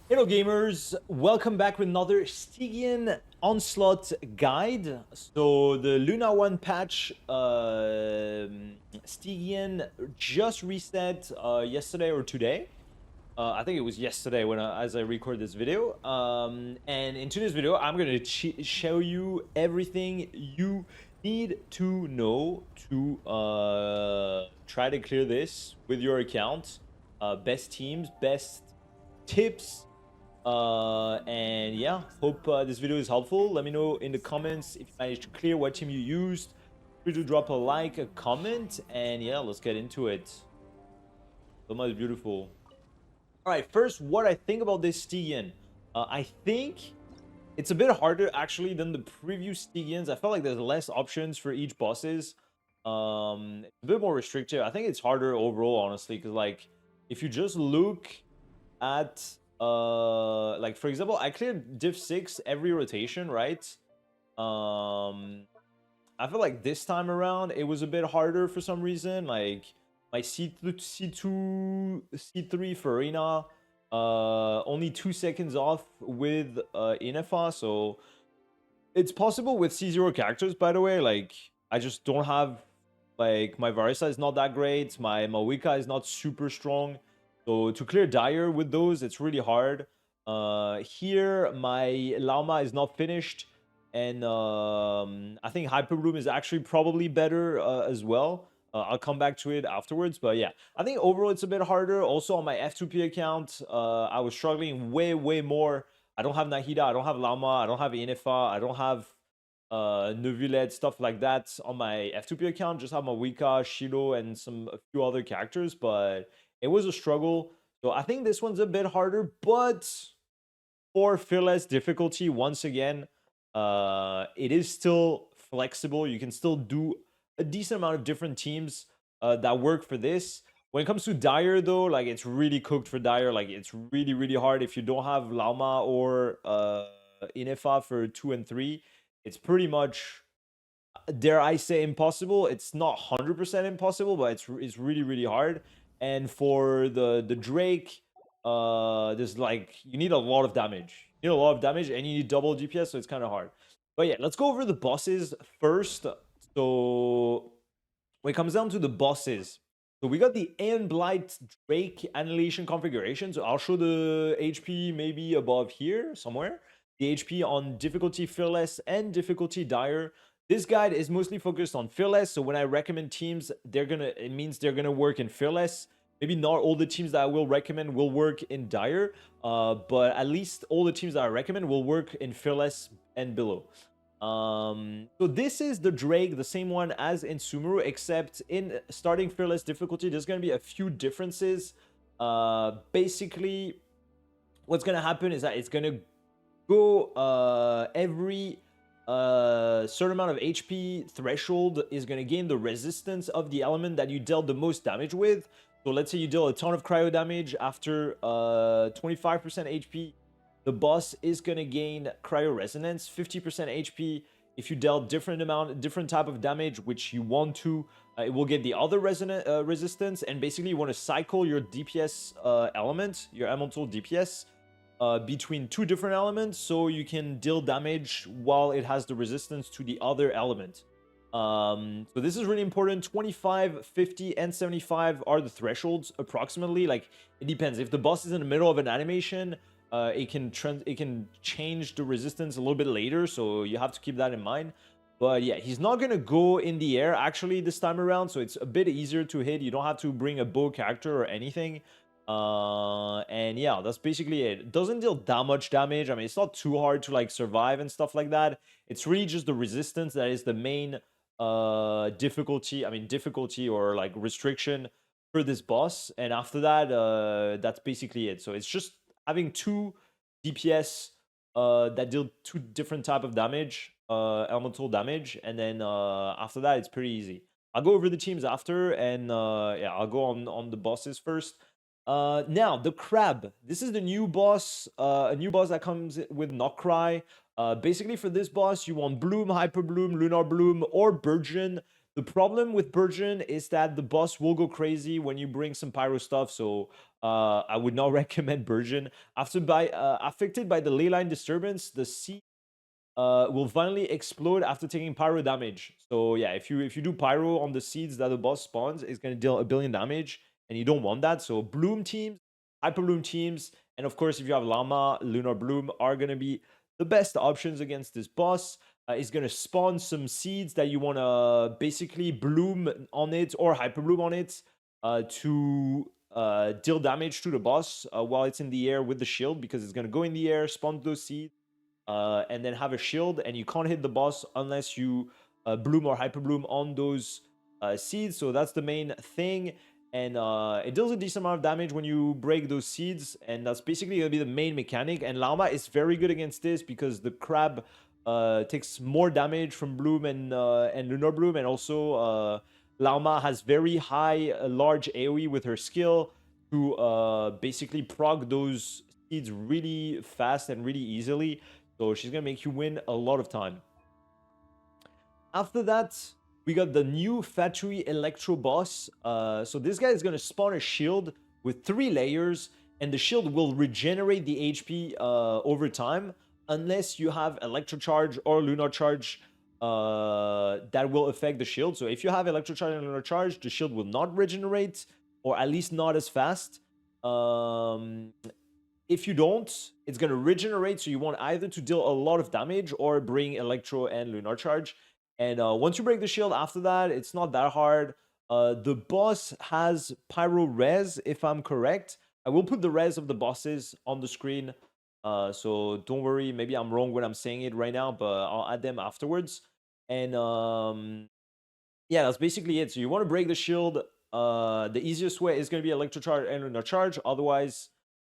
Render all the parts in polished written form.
Hello gamers, welcome back with another Stygian Onslaught guide. So the Luna 1 patch, Stygian just reset yesterday or today. I think it was yesterday when as I record this video. And in today's video, I'm going to show you everything you need to know to try to clear this with your account. Best teams, best tips, and yeah, hope this video is helpful. Let me know in the comments if you managed to clear, what team you used. Feel free to drop a like, a comment, and yeah, let's get into it. So much beautiful. All right, first, what I think about this Stygian. I think it's a bit harder actually than the previous Stygians. I felt like there's less options for each bosses. It's a bit more restrictive. I think it's harder overall, honestly, because like if you just look at like for example, I cleared div 6 every rotation, right? I feel like this time around it was a bit harder for some reason. Like my C2 C3 for arena, only 2 seconds off with Inefa, so it's possible with C0 characters, by the way. Like I just don't have, like, my Varisa is not that great, my Mawika is not super strong. So to clear Dire with those, it's really hard. Here, my Lauma is not finished. And I think Hyper Bloom is actually probably better as well. I'll come back to it afterwards. But yeah, I think overall it's a bit harder. Also on my F2P account, I was struggling way more. I don't have Nahida, I don't have Lauma, I don't have Inefa, I don't have Neuvillette, stuff like that on my F2P account. Just have my Wika, Shido, and a few other characters, but it was a struggle. So I think this one's a bit harder, but for fearless difficulty, once again, it is still flexible. You can still do a decent amount of different teams that work for this. When it comes to Dire, though, like it's really cooked for Dire. Like it's really hard if you don't have Lauma or Inefa for 2 and 3. It's pretty much, dare I say, impossible. It's not 100% impossible, but it's really hard. And for the Drake, there's like, you need a lot of damage. You need a lot of damage, and you need double DPS, so it's kind of hard. But yeah, let's go over the bosses first. So when it comes down to the bosses, so we got the Aeon Blight Drake Annihilation configuration. So I'll show the HP maybe above here somewhere. The HP on difficulty Fearless and difficulty Dire. This guide is mostly focused on Fearless, so when I recommend teams, it means they're gonna work in Fearless. Maybe not all the teams that I will recommend will work in Dire, but at least all the teams that I recommend will work in Fearless and below. So this is the Drake, the same one as in Sumeru, except in starting Fearless difficulty, there's gonna be a few differences. Basically, what's gonna happen is that it's gonna go every certain amount of HP threshold is going to gain the resistance of the element that you dealt the most damage with. So let's say you deal a ton of cryo damage after 25% HP, the boss is going to gain cryo resonance, 50% HP. If you dealt different type of damage, which you want to, it will get the other resistance. And basically you want to cycle your DPS element, your elemental DPS, between two different elements, so you can deal damage while it has the resistance to the other element. So this is really important. 25, 50, and 75 are the thresholds approximately. Like it depends. If the boss is in the middle of an animation, it can change the resistance a little bit later, so you have to keep that in mind. But yeah, he's not gonna go in the air actually this time around, so it's a bit easier to hit. You don't have to bring a bow character or anything. And yeah, that's basically it. It doesn't deal that much damage. I mean, it's not too hard to like survive and stuff like that. It's really just the resistance that is the main difficulty or like restriction for this boss. And after that, that's basically it. So it's just having two DPS that deal two different type of damage, elemental damage, and then after that it's pretty easy. I'll go over the teams after, and yeah, I'll go on the bosses first. Now, the Crab. This is the new boss, a new boss that comes with Nokrai. Basically, for this boss, you want Bloom, Hyper Bloom, Lunar Bloom, or Burgeon. The problem with Burgeon is that the boss will go crazy when you bring some pyro stuff, so I would not recommend Burgeon. Affected by the ley line disturbance, the seed will finally explode after taking pyro damage. So yeah, if you do pyro on the seeds that the boss spawns, it's gonna deal 1 billion damage, and you don't want that. So bloom teams, hyper bloom teams, and of course if you have Llama, Lunar Bloom are gonna be the best options against this boss. It's gonna spawn some seeds that you wanna basically bloom on it or hyper bloom on it to deal damage to the boss while it's in the air with the shield, because it's gonna go in the air, spawn those seeds, and then have a shield, and you can't hit the boss unless you bloom or hyper bloom on those seeds. So that's the main thing, and it deals a decent amount of damage when you break those seeds, and that's basically gonna be the main mechanic. And Llama is very good against this because the crab takes more damage from bloom and lunar bloom, and also Llama has very high large AoE with her skill to basically proc those seeds really fast and really easily. So she's gonna make you win a lot of time. After that, we got the new Fatui Electro boss. So this guy is gonna spawn a shield with 3 layers, and the shield will regenerate the HP over time, unless you have Electro Charge or Lunar Charge that will affect the shield. So if you have Electro Charge and Lunar Charge, the shield will not regenerate, or at least not as fast. If you don't, it's going to regenerate, so you want either to deal a lot of damage or bring Electro and Lunar Charge. And once you break the shield after that, it's not that hard. The boss has Pyro Res, if I'm correct. I will put the res of the bosses on the screen, so don't worry, maybe I'm wrong when I'm saying it right now, but I'll add them afterwards. And yeah, that's basically it. So you want to break the shield. The easiest way is going to be Electro Charge and Lunar Charge. Otherwise,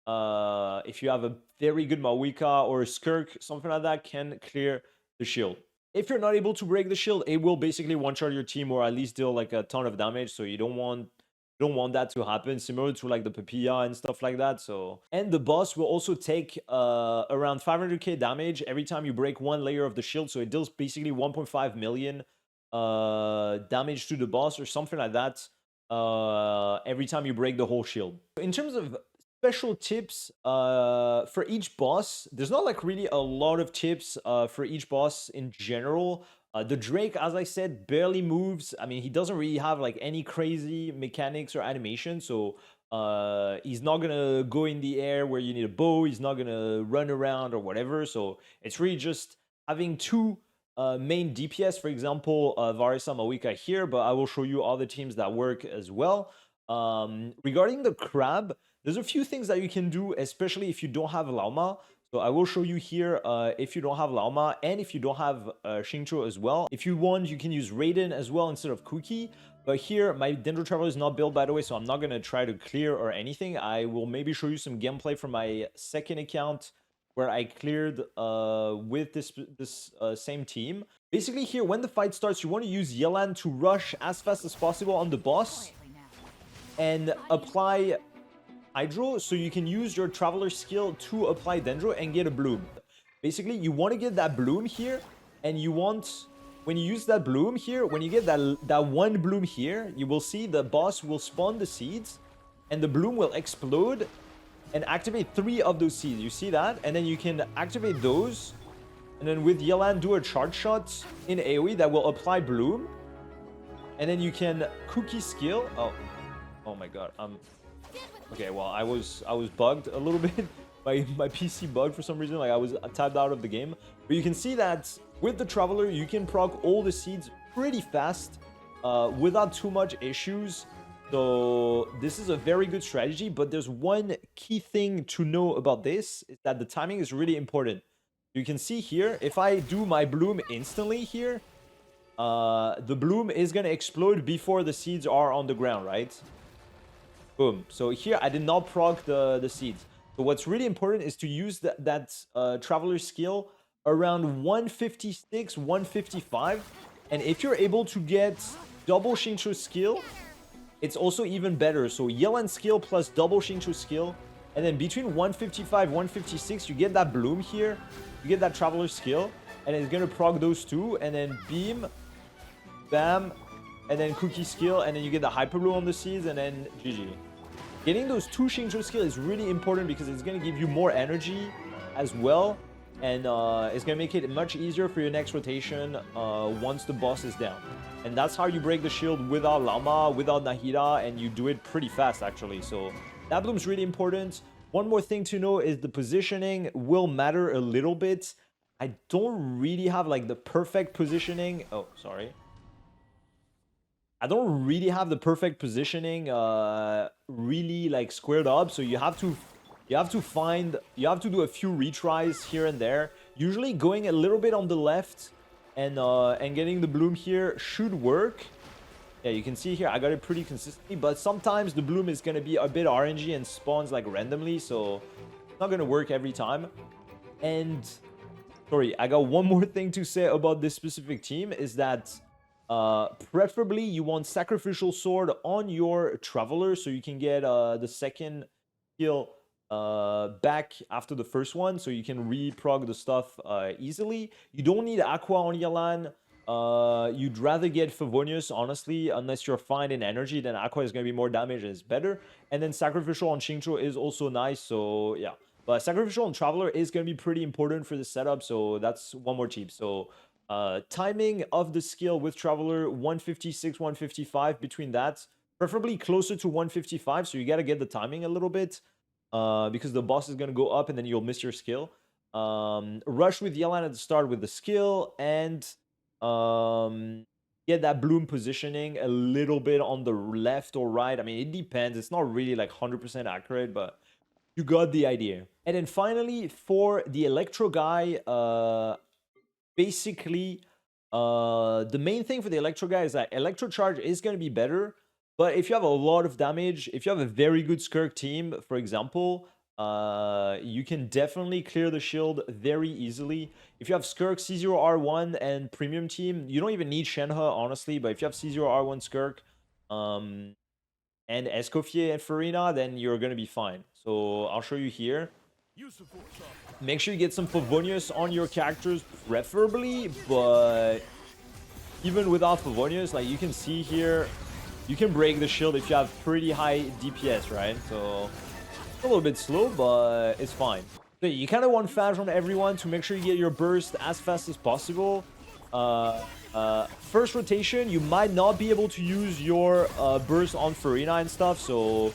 if you have a very good Mawika or a Skirk, something like that, can clear the shield. If you're not able to break the shield, it will basically one-shot your team, or at least deal like a ton of damage. So you don't want that to happen, similar to like the Papilla and stuff like that. So, and the boss will also take around 500k damage every time you break 1 layer of the shield. So it deals basically 1.5 million damage to the boss or something like that every time you break the whole shield. In terms of special tips for each boss, there's not like really a lot of tips for each boss in general. The Drake, as I said, barely moves. I mean, he doesn't really have like any crazy mechanics or animation, so he's not gonna go in the air where you need a bow. He's not gonna run around or whatever. So it's really just having 2 main DPS, for example, Varisa Mawika here, but I will show you other teams that work as well. Regarding the crab, there's a few things that you can do, especially if you don't have Llama. So I will show you here if you don't have Llama, and if you don't have Xingqiu as well. If you want, you can use Raiden as well instead of Cookie. But here, my Dendro Traveler is not built, by the way, so I'm not going to try to clear or anything. I will maybe show you some gameplay from my second account where I cleared with this same team. Basically here, when the fight starts, you want to use Yelan to rush as fast as possible on the boss and apply Hydro, so you can use your Traveler skill to apply Dendro and get a Bloom. Basically, you want to get that Bloom here, and you want, when you use that Bloom here, when you get that 1 Bloom here, you will see the boss will spawn the seeds, and the Bloom will explode and activate 3 of those seeds. You see that? And then you can activate those, and then with Yelan do a charge shot in AoE that will apply Bloom, and then you can Cookie skill. Oh my god, okay, well, I was bugged a little bit. My PC bugged for some reason, like I was tabbed out of the game. But you can see that with the Traveler, you can proc all the seeds pretty fast without too much issues. So this is a very good strategy, but there's one key thing to know about this, is that the timing is really important. You can see here, if I do my Bloom instantly here, the Bloom is going to explode before the seeds are on the ground, right? Boom. So here I did not proc the seeds. So what's really important is to use that Traveler skill around 156, 155. And if you're able to get double Xingqiu skill, it's also even better. So Yelan skill plus double Xingqiu skill. And then between 155, 156, you get that Bloom here. You get that Traveler skill. And it's going to proc those 2. And then Beam, Bam, and then Cookie skill. And then you get the Hyper Bloom on the seeds. And then GG. getting those 2 Xingqiu skill is really important because it's going to give you more energy as well. And it's going to make it much easier for your next rotation once the boss is down. And that's how you break the shield without Llama, without Nahida, and you do it pretty fast, actually. So that bloom's really important. One more thing to know is the positioning will matter a little bit. I don't really have, like, the perfect positioning. Oh, sorry. I don't really have the perfect positioning really, like, squared up. So you have to do a few retries here and there. Usually going a little bit on the left and getting the bloom here should work. Yeah, you can see here I got it pretty consistently, but sometimes the bloom is going to be a bit RNG and spawns like randomly, so it's not going to work every time. And sorry, I got one more thing to say about this specific team is that preferably you want Sacrificial Sword on your Traveler so you can get the second skill back after the first one, so you can reprog the stuff easily. You don't need Aqua on Yalan. You'd rather get Favonius, honestly, unless you're fine in energy, then Aqua is going to be more damage and it's better. And then Sacrificial on Xingqiu is also nice, so yeah. But Sacrificial on Traveler is going to be pretty important for the setup, so that's one more tip. So timing of the skill with Traveler, 156, 155, between that, preferably closer to 155, so you got to get the timing a little bit, because the boss is going to go up and then you'll miss your skill. Rush with Yelan at the start with the skill, and get that bloom positioning a little bit on the left or right. I mean, it depends. It's not really like 100% accurate, but you got the idea. And then finally, for the Electro guy, basically, the main thing for the Electro guy is that Electro Charge is going to be better. But if you have a lot of damage, if you have a very good Skirk team, for example, you can definitely clear the shield very easily. If you have Skirk, C0R1, and Premium team, you don't even need Shenhe, honestly. But if you have C0R1 Skirk, and Escoffier and Farina, then you're going to be fine. So I'll show you here. Make sure you get some Favonius on your characters, preferably. But even without Favonius, like you can see here, you can break the shield if you have pretty high DPS, right? So it's a little bit slow, but it's fine. So you kind of want Phage on everyone to make sure you get your burst as fast as possible. First rotation, you might not be able to use your burst on Farina and stuff, so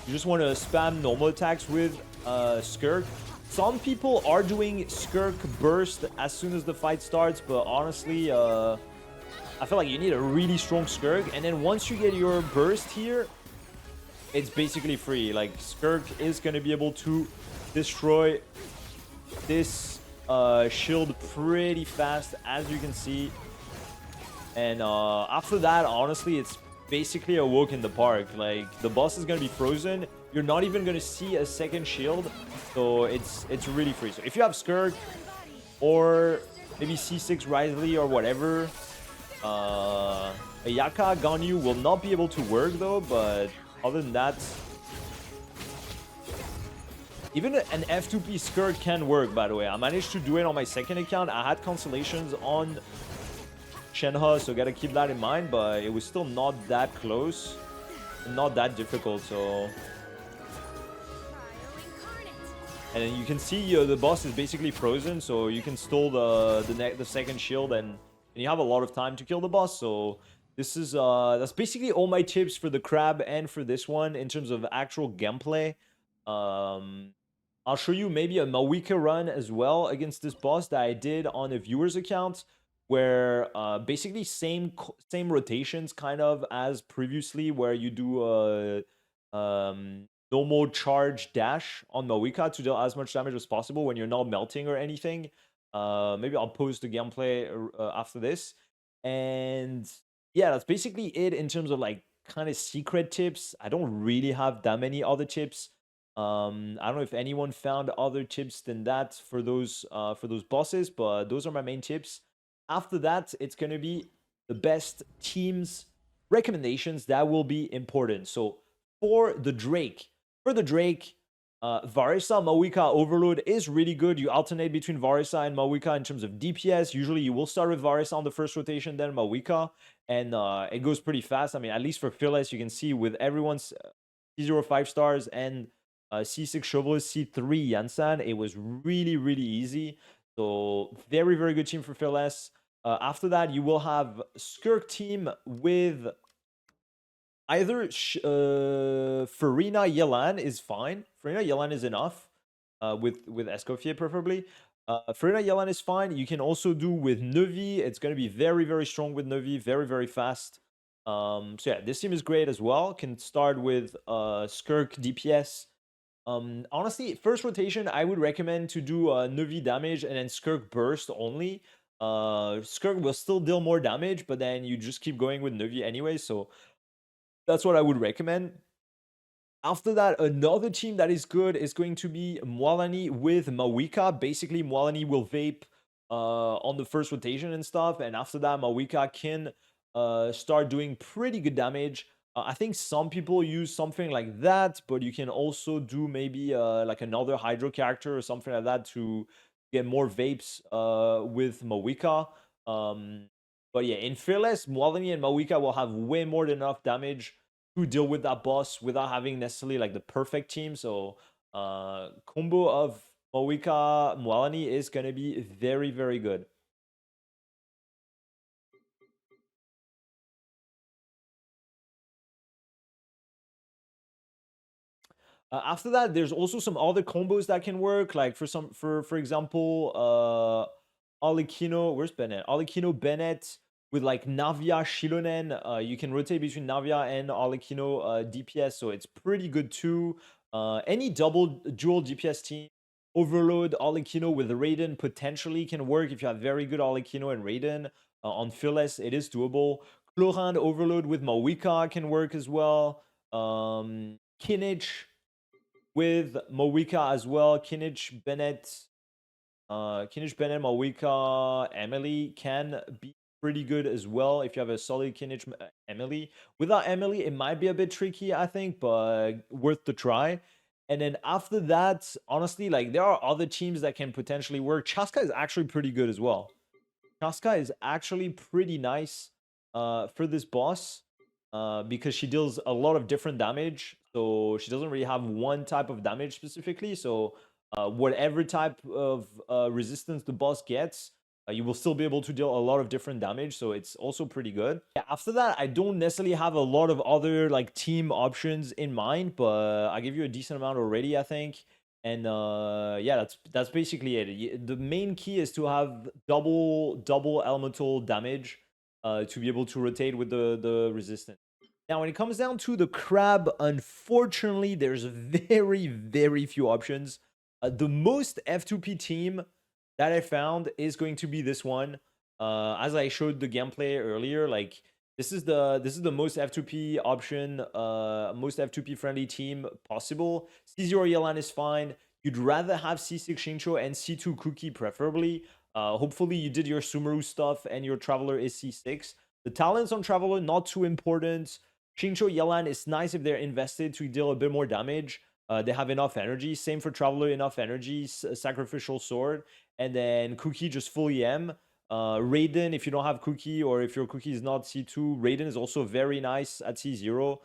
you just want to spam normal attacks with Skirk. Some people are doing Skirk burst as soon as the fight starts, but honestly, I feel like you need a really strong Skirk, and then once you get your burst here, it's basically free. Like, Skirk is going to be able to destroy this shield pretty fast, as you can see. And after that, honestly, it's basically a walk in the park. Like, the boss is going to be frozen. You're not even going to see a second shield, so it's really free. So if you have Skirk or maybe C6 Risley or whatever, a Yaka Ganyu will not be able to work though, but other than that, even an F2P Skirk can work, by the way. I managed to do it on my second account. I had cancellations on Shenhe, so gotta keep that in mind, but it was still not that close, not that difficult, so... And then you can see the boss is basically frozen, so you can stall the second shield, and you have a lot of time to kill the boss. So this is that's basically all my tips for the crab and for this one in terms of actual gameplay. I'll show you maybe a Mawika run as well against this boss that I did on a viewer's account, where basically same rotations kind of as previously, where you do normal charge dash on Mawika to deal as much damage as possible when you're not melting or anything. Maybe I'll post the gameplay after this. And yeah, that's basically it in terms of like kind of secret tips. I don't really have that many other tips. I don't know if anyone found other tips than that for those bosses, but those are my main tips. After that, it's going to be the best teams recommendations that will be important. So for the Drake, Varisa Mawika Overload is really good. You alternate between Varisa and Mawika in terms of DPS. Usually you will start with Varisa on the first rotation, then Mawika, and it goes pretty fast. I mean, at least for Phyllis, you can see with everyone's C0 5 stars, and C6 Chauvelist, C3 Yansan. It was really, really easy. So very, very good team for Fearless. After that, you will have Skirk team with either Farina Yelan is fine. Farina Yelan is enough. With Escoffier preferably. Farina Yelan is fine. You can also do with Nevi. It's going to be very, very strong with Nevi. Very, very fast. So yeah, this team is great as well. Can start with Skirk DPS. Honestly, first rotation, I would recommend to do Nevi damage and then Skirk burst only. Skirk will still deal more damage, but then you just keep going with Nevi anyway. So that's what I would recommend. After that, another team that is good is going to be Mwalani with Mawika. Basically, Mwalani will vape on the first rotation and stuff. And after that, Mawika can start doing pretty good damage. I think some people use something like that, but you can also do maybe like another Hydro character or something like that to get more vapes with Mawika. But yeah, in Fearless, Mwalani and Mawika will have way more than enough damage to deal with that boss without having necessarily like the perfect team. So combo of Mawika Mwalani is gonna be very, very good. After that, there's also some other combos that can work. Like for example, Alikino, where's Bennett? Alikino Bennett with like Navia Shilonen. You can rotate between Navia and Alikino DPS, so it's pretty good too. Any dual DPS team, Overload Alikino with Raiden potentially can work if you have very good Alikino and Raiden. On Fearless, it is doable. Chlorand Overload with Mawika can work as well. Kinich with Mawika as well. Kinich Bennett, Mawika, Emily can be pretty good as well if you have a solid Kinich Emily. Without Emily, it might be a bit tricky, I think, but worth the try. And then after that, honestly, like there are other teams that can potentially work. Chaska is actually pretty good as well. Chaska is actually pretty nice for this boss because she deals a lot of different damage. So she doesn't really have one type of damage specifically. So whatever type of resistance the boss gets, you will still be able to deal a lot of different damage. So it's also pretty good. Yeah, after that, I don't necessarily have a lot of other like team options in mind, but I give you a decent amount already, I think. And yeah, that's basically it. The main key is to have double elemental damage to be able to rotate with the resistance. Now, when it comes down to the crab, unfortunately, there's very, very few options. The most F2P team that I found is going to be this one. As I showed the gameplay earlier, like this is the most F2P option, most F2P friendly team possible. C0 Yelan is fine. You'd rather have C6 Shincho and C2 Cookie preferably. Hopefully you did your Sumeru stuff and your Traveler is C6. The talents on Traveler, not too important. Shincho Yelan is nice if they're invested to deal a bit more damage. They have enough energy. Same for Traveler, enough energy. Sacrificial Sword. And then Cookie just full EM. Raiden, if you don't have Cookie or if your Cookie is not C2, Raiden is also very nice at C0.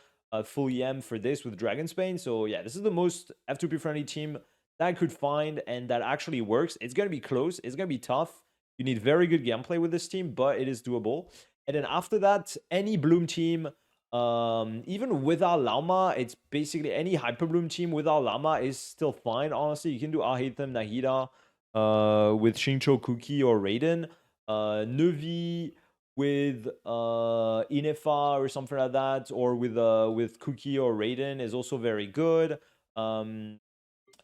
Full EM for this with Dragonsbane. So yeah, this is the most F2P friendly team that I could find and that actually works. It's going to be close. It's going to be tough. You need very good gameplay with this team, but it is doable. And then after that, any Bloom team, even without Llama, it's basically any Hyper Bloom team without Llama is still fine, honestly. You can do Ahitham, Nahida with Shincho, Cookie, or Raiden. Nevi with Inefa or something like that, or with Cookie or Raiden is also very good.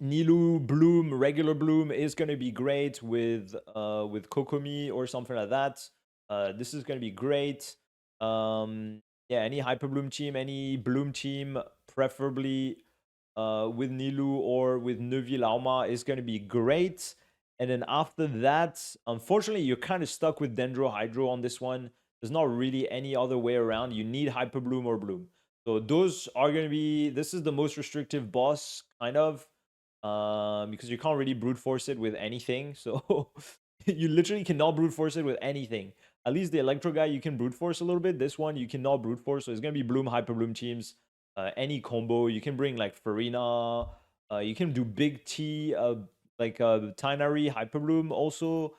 Nilu Bloom, regular Bloom is going to be great with Kokomi or something like that. This is going to be great. Yeah, any Hyper Bloom team, any Bloom team, preferably with Nilu or with Nevi Lauma is going to be great. And then after that, unfortunately, you're kind of stuck with Dendro Hydro on this one. There's not really any other way around. You need Hyper Bloom or Bloom. So those are going to be, this is the most restrictive boss, kind of, because you can't really brute force it with anything. So you literally cannot brute force it with anything. At least the Electro guy, you can brute force a little bit. This one, you cannot brute force. So it's going to be Bloom, Hyper Bloom teams. any combo. You can bring like Farina. You can do Big T, like Tinary, Hyperbloom also.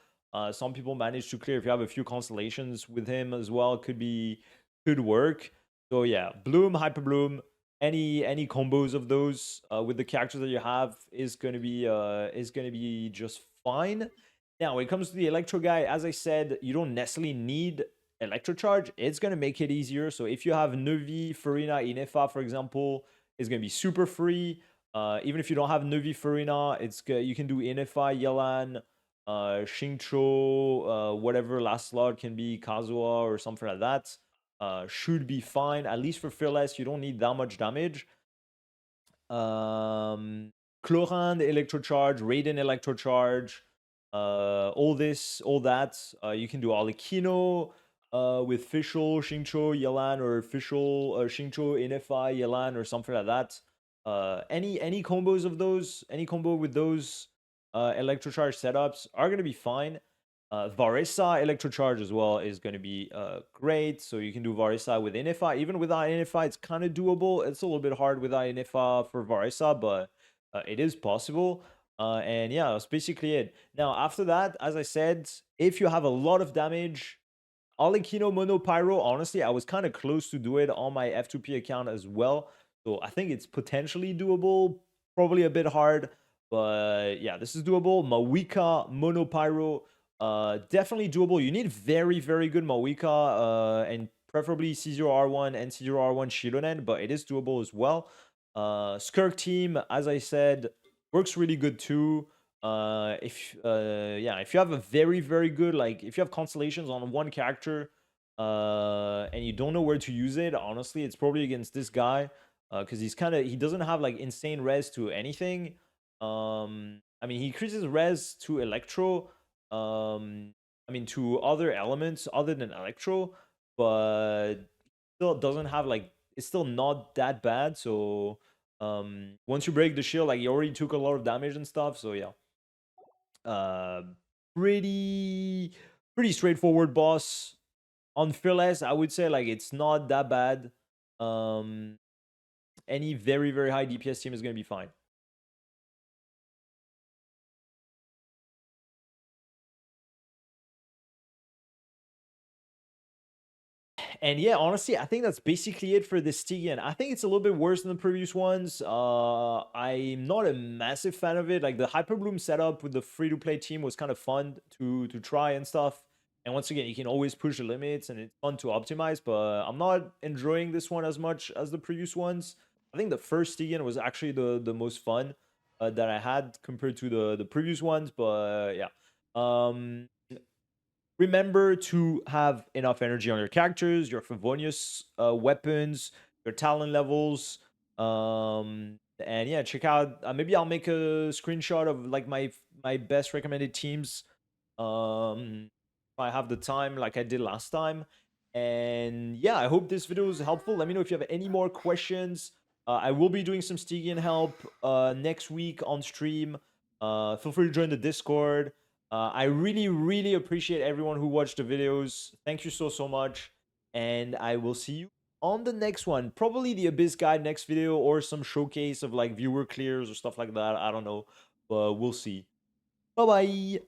Some people manage to clear if you have a few constellations with him as well. Could work. So yeah, Bloom, Hyperbloom, any combos of those with the characters that you have is gonna be just fine. Now, when it comes to the Electro guy, as I said, you don't necessarily need Electrocharge. It's going to make it easier. So if you have Nuvi, Farina, Inefa, for example, it's going to be super free. Even if you don't have Nuvi, Farina, you can do Inefa, Yelan, Xingqiu, whatever last slot can be, Kazuha or something like that. Should be fine. At least for Fearless, you don't need that much damage. Chlorine Electrocharge, Raiden Electrocharge, all that. You can do Alikino with Fischl, Xingqiu, Yelan, or Fischl, Xingqiu, Inefi, Yelan, or something like that. Any combos of those, any combo with those Electrocharge setups are going to be fine. Varisa Electrocharge as well is going to be great. So you can do Varisa with Inifa. Even without Inifa, it's kind of doable. It's a little bit hard without Inifa for Varisa, but it is possible. And yeah, that's basically it. Now, after that, as I said, if you have a lot of damage, Alikino Mono Pyro, honestly, I was kind of close to do it on my F2P account as well. So I think it's potentially doable. Probably a bit hard, but yeah, this is doable. Mawika Mono Pyro, definitely doable. You need very, very good Mawika, and preferably C0R1 and C0R1 Shironen, but it is doable as well. Skirk team, as I said, works really good too. If you have a very, very good, like if you have constellations on one character and you don't know where to use it, honestly, it's probably against this guy because he doesn't have like insane res to anything. I mean, he increases res to Electro, to other elements other than Electro, but still doesn't have like, it's still not that bad. So once you break the shield, like, you already took a lot of damage and stuff, so yeah. uh pretty pretty straightforward boss. On Fearless, I would say like it's not that bad. um any very, very high DPS team is going to be fine. And yeah, honestly, I think that's basically it for this Stygian. I think it's a little bit worse than the previous ones. I'm not a massive fan of it. Like, the Hyperbloom setup with the free-to-play team was kind of fun to try and stuff. And once again, you can always push the limits and it's fun to optimize, but I'm not enjoying this one as much as the previous ones. I think the first Stygian was actually the most fun that I had compared to the previous ones, but yeah. Remember to have enough energy on your characters, your Favonius weapons, your talent levels. And yeah, check out. Maybe I'll make a screenshot of like my best recommended teams. If I have the time, like I did last time. And yeah, I hope this video was helpful. Let me know if you have any more questions. I will be doing some Stygian help next week on stream. Feel free to join the Discord. I really, really appreciate everyone who watched the videos. Thank you so, so much. And I will see you on the next one. Probably the Abyss Guide next video or some showcase of like viewer clears or stuff like that. I don't know. But we'll see. Bye-bye.